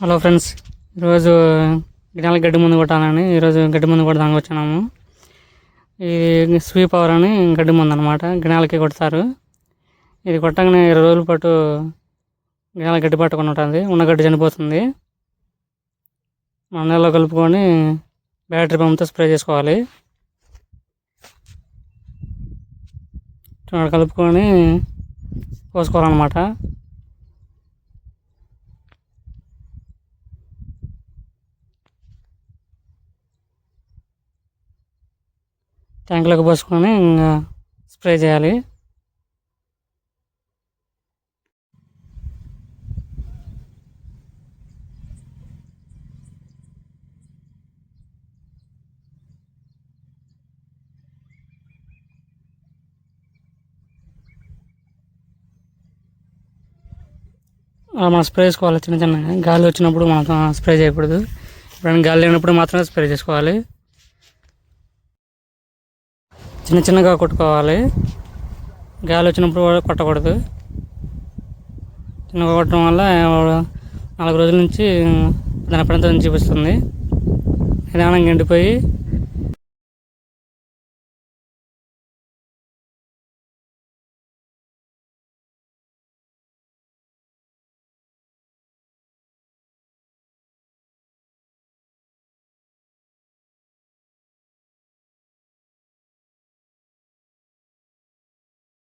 Hello friends, ఈరోజు గిన్నెల గడ్డి ముందు కొట్టాలని ఈరోజు గడ్డి ముందు కొడదానికి వచ్చినాము. ఈ స్వీప్ పవర్ అని గడ్డి ముందు అనమాట, గిన్నెలకి కొడతారు. ఇది కొట్టగానే 20 రోజుల పాటు గిన్నెల గడ్డి పట్టుకొని ఉంటుంది, ఉన్న గడ్డి చనిపోతుంది. మన నెలలో కలుపుకొని బ్యాటరీ పంప్తో స్ప్రే చేసుకోవాలి. కలుపుకొని పోసుకోవాలన్నమాట. ట్యాంకులోకి పోసుకొని స్ప్రే చేయాలి. అలా మనం స్ప్రే చేసుకోవాలి. చిన్న చిన్నగా గాలి వచ్చినప్పుడు మనం స్ప్రే చేయకూడదు. ఎప్పుడైనా గాలి లేనప్పుడు మాత్రమే స్ప్రే చేసుకోవాలి. చిన్న చిన్నగా కొట్టుకోవాలి. గాలి వచ్చినప్పుడు కొట్టకూడదు. చిన్నగా కొట్టడం వల్ల 4 రోజుల నుంచి దాని పనితో చూపిస్తుంది. నిదానంగా ఎండిపోయి